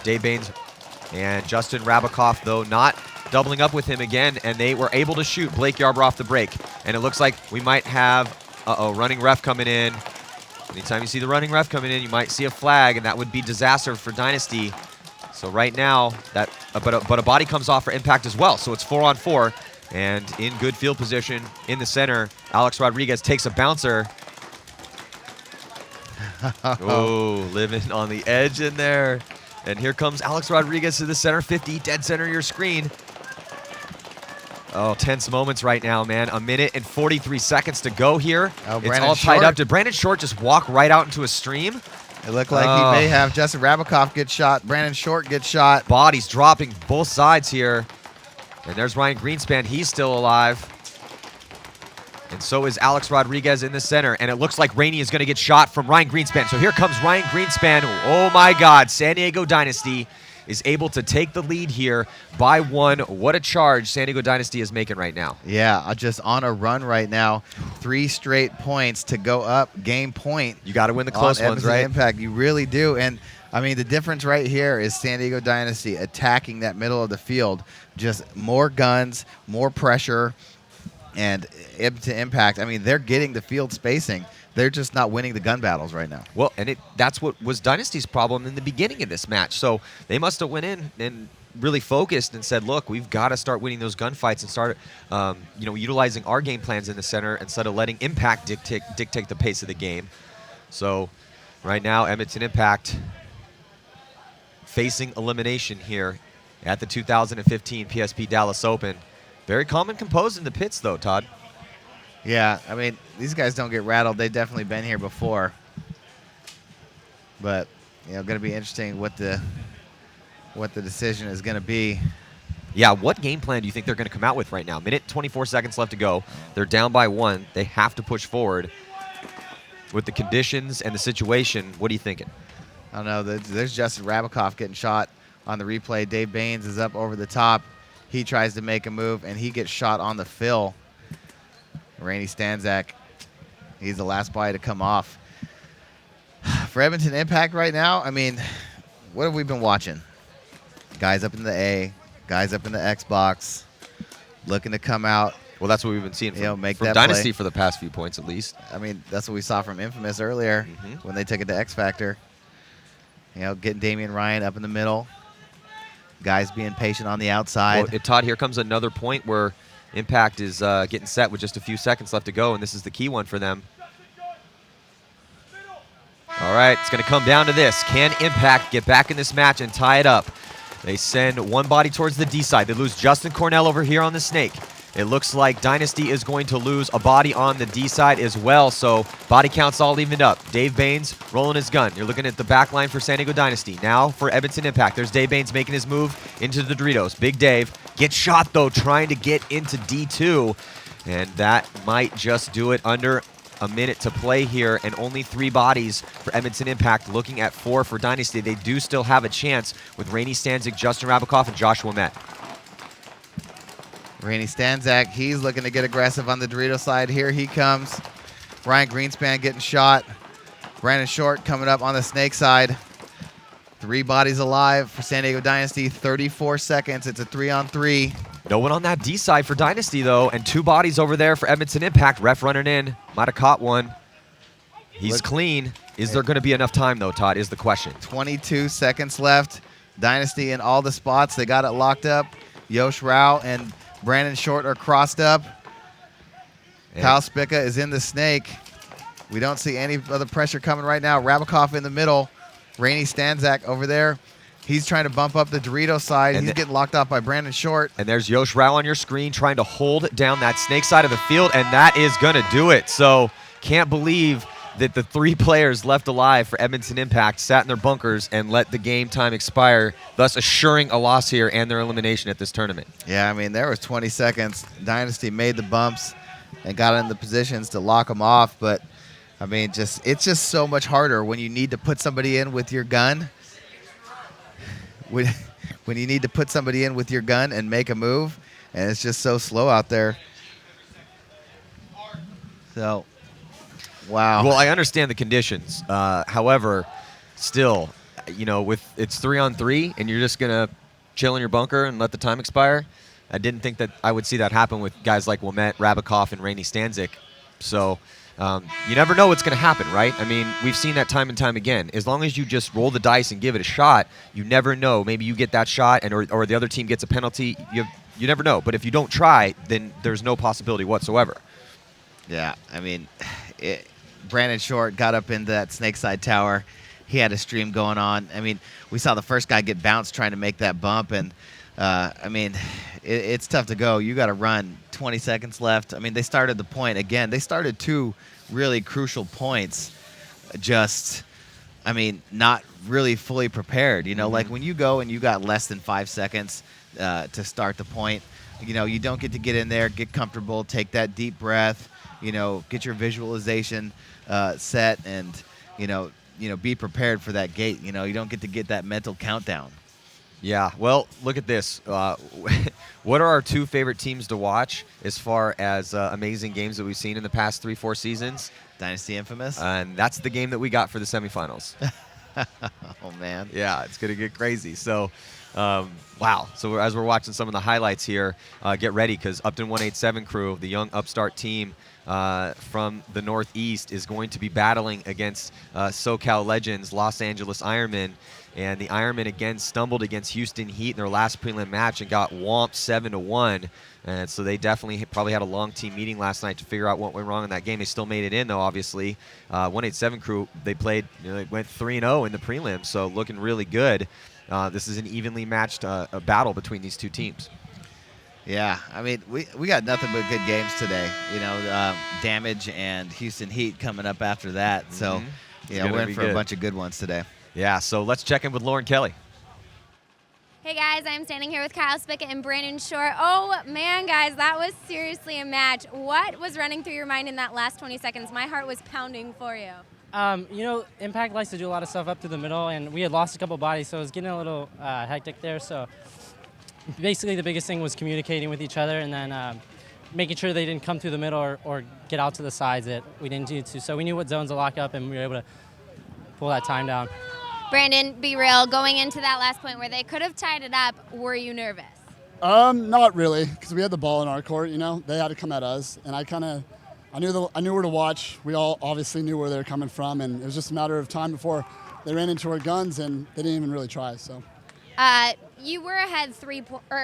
Dave Baines and Justin Rabakoff, though, not doubling up with him again, and they were able to shoot Blake Yarber off the break. And it looks like we might have, running ref coming in. Anytime you see the running ref coming in, you might see a flag, and that would be disaster for Dynasty. So right now, but a body comes off for Impact as well. So it's 4-on-4, and in good field position in the center, Alex Rodriguez takes a bouncer. Oh, living on the edge in there. And here comes Alex Rodriguez to the center 50, dead center of your screen. Oh, tense moments right now, man. 1 minute and 43 seconds to go here. Oh, it's all tied up. Did Brandon Short just walk right out into a stream? It looked like he may have. Justin Rabakoff get shot. Brandon Short gets shot. Bodies dropping both sides here. And there's Ryan Greenspan. He's still alive. And so is Alex Rodriguez in the center. And it looks like Rainey is going to get shot from Ryan Greenspan. So here comes Ryan Greenspan. Oh, my God. San Diego Dynasty is able to take the lead here by 1. What a charge San Diego Dynasty is making right now. Yeah, just on a run right now. 3 straight points to go up, game point. You got to win the close ones, right? Impact, you really do. And, I mean, the difference right here is San Diego Dynasty attacking that middle of the field. Just more guns, more pressure, and to Impact. I mean, they're getting the field spacing. They're just not winning the gun battles right now. Well, and that's what was Dynasty's problem in the beginning of this match. So they must have went in and really focused and said, look, we've got to start winning those gunfights and start utilizing our game plans in the center instead of letting Impact dictate the pace of the game. So right now, Edmonton Impact facing elimination here at the 2015 PSP Dallas Open. Very calm and composed in the pits, though, Todd. Yeah, I mean, these guys don't get rattled. They've definitely been here before. But, going to be interesting what the decision is going to be. Yeah, what game plan do you think they're going to come out with right now? 1:24 seconds left to go. They're down by 1. They have to push forward. With the conditions and the situation, what are you thinking? I don't know. There's Justin Rabikoff getting shot on the replay. Dave Baines is up over the top. He tries to make a move, and he gets shot on the fill. Rainey Stanzak, he's the last body to come off. For Edmonton Impact right now, I mean, what have we been watching? Guys up in the A, guys up in the Xbox, looking to come out. Well, that's what we've been seeing from Dynasty for the past few points, at least. I mean, that's what we saw from Infamous earlier when they took it to X Factor. Getting Damian Ryan up in the middle. Guys being patient on the outside. Well, Todd, here comes another point where Impact is getting set with just a few seconds left to go, and this is the key one for them. All right, it's going to come down to this. Can Impact get back in this match and tie it up? They send one body towards the D side. They lose Justin Cornell over here on the Snake. It looks like Dynasty is going to lose a body on the D side as well, so body counts all evened up. Dave Baines rolling his gun. You're looking at the back line for San Diego Dynasty. Now for Edmonton Impact. There's Dave Baines making his move into the Doritos. Big Dave gets shot, though, trying to get into D2, and that might just do it. Under a minute to play here, and only 3 bodies for Edmonton Impact, looking at 4 for Dynasty. They do still have a chance with Rainey Stanzik, Justin Rabikoff, and Joshua Met. Rainey Stanzak, he's looking to get aggressive on the Dorito side. Here he comes. Ryan Greenspan getting shot. Brandon Short coming up on the Snake side. 3 bodies alive for San Diego Dynasty. 34 seconds. It's a 3-on-3. No one on that D side for Dynasty, though, and 2 bodies over there for Edmonton Impact. Ref running in. Might have caught one. He's clean. Is there going to be enough time, though, Todd, is the question. 22 seconds left. Dynasty in all the spots. They got it locked up. Yosh Rao and Brandon Short are crossed up. Kyle Spica is in the Snake. We don't see any other pressure coming right now. Rabikoff in the middle. Rainey Stanzak over there. He's trying to bump up the Dorito side. He's getting locked off by Brandon Short. And there's Yosh Rao on your screen trying to hold down that Snake side of the field, and that is going to do it. So can't believe that the 3 players left alive for Edmonton Impact sat in their bunkers and let the game time expire, thus assuring a loss here and their elimination at this tournament. Yeah, I mean, there was 20 seconds. Dynasty made the bumps and got in the positions to lock them off. But, I mean, it's just so much harder when you need to put somebody in with your gun. When you need to put somebody in with your gun and make a move, and it's just so slow out there. So, wow. Well, I understand the conditions. However, still, with it's 3-on-3 and you're just going to chill in your bunker and let the time expire, I didn't think that I would see that happen with guys like Wilmette, Rabikoff, and Rainey Stanzik. So you never know what's going to happen, right? I mean, we've seen that time and time again. As long as you just roll the dice and give it a shot, you never know. Maybe you get that shot and or the other team gets a penalty. You never know. But if you don't try, then there's no possibility whatsoever. Yeah, I mean, Brandon Short got up into that Snakeside Tower. He had a stream going on. I mean, we saw the first guy get bounced trying to make that bump, and I mean, it's tough to go. You got to run. 20 seconds left. I mean, they started the point again. They started 2 really crucial points. Just, I mean, not really fully prepared. Like when you go and you got less than 5 seconds to start the point, you don't get to get in there, get comfortable, take that deep breath. Get your visualization set, and be prepared for that gate. You don't get to get that mental countdown. Yeah, well, look at this. What are our 2 favorite teams to watch as far as amazing games that we've seen in the past 3-4 seasons? Dynasty Infamous. And that's the game that we got for the semifinals. Oh, man. Yeah, it's going to get crazy. So, wow. So as we're watching some of the highlights here, get ready because Upton 187 crew, the young upstart team from the Northeast, is going to be battling against SoCal Legends, Los Angeles Ironmen. And the Ironmen again stumbled against Houston Heat in their last prelim match and got whomped 7-1. And so they definitely probably had a long team meeting last night to figure out what went wrong in that game. They still made it in, though, obviously. 187 crew, they played, they went 3-0 in the prelim, so looking really good. This is an evenly matched battle between these 2 teams. Yeah, I mean, we got nothing but good games today. Damage and Houston Heat coming up after that. So, we're in for a bunch of good ones today. Yeah, so let's check in with Lauren Kelly. Hey guys, I'm standing here with Kyle Spica and Brandon Short. Oh man, guys, that was seriously a match. What was running through your mind in that last 20 seconds? My heart was pounding for you. You know, Impact likes to do a lot of stuff up to the middle, and we had lost a couple bodies, so it was getting a little hectic there. So basically the biggest thing was communicating with each other, and then making sure they didn't come through the middle or get out to the sides that we didn't need to. So we knew what zones to lock up, and we were able to pull that time down. Brandon, be real, going into that last point where they could have tied it up, were you nervous? Not really, because we had the ball in our court, you know. They had to come at us, and I knew where to watch. We all obviously knew where they were coming from, and it was just a matter of time before they ran into our guns, and they didn't even really try, so. You were ahead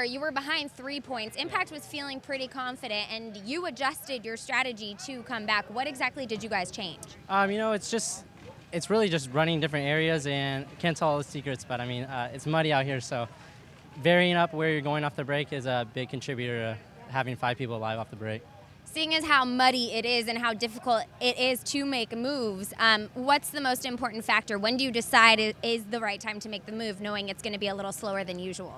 you were behind 3 points. Impact was feeling pretty confident, and you adjusted your strategy to come back. What exactly did you guys change? You know, it's really just running different areas, and can't tell all the secrets, but I mean, it's muddy out here, so varying up where you're going off the break is a big contributor to having 5 people alive off the break. Seeing as how muddy it is and how difficult it is to make moves, what's the most important factor? When do you decide it is the right time to make the move, knowing it's going to be a little slower than usual?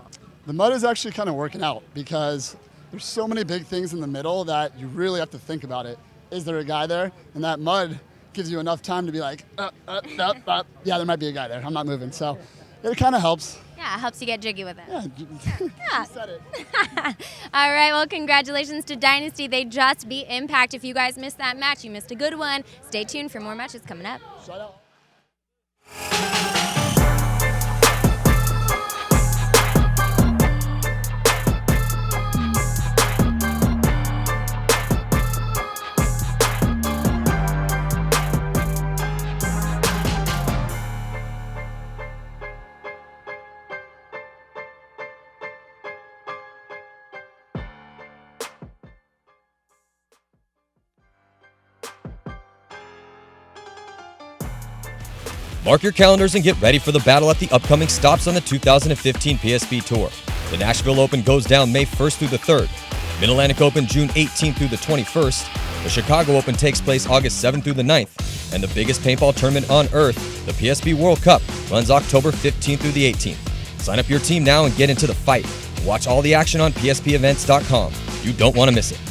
The mud is actually kind of working out because there's so many big things in the middle that you really have to think about it. Is there a guy there? And that mud gives you enough time to be like, yeah, there might be a guy there. I'm not moving. So it kind of helps. Yeah, it helps you get jiggy with it. Yeah. Yeah. You said it. All right, well, congratulations to Dynasty. They just beat Impact. If you guys missed that match, you missed a good one. Stay tuned for more matches coming up. Shout out. Mark your calendars and get ready for the battle at the upcoming stops on the 2015 PSP Tour. The Nashville Open goes down May 1st through the 3rd. Mid-Atlantic Open June 18th through the 21st. The Chicago Open takes place August 7th through the 9th. And the biggest paintball tournament on earth, the PSP World Cup, runs October 15th through the 18th. Sign up your team now and get into the fight. Watch all the action on PSPEvents.com. You don't want to miss it.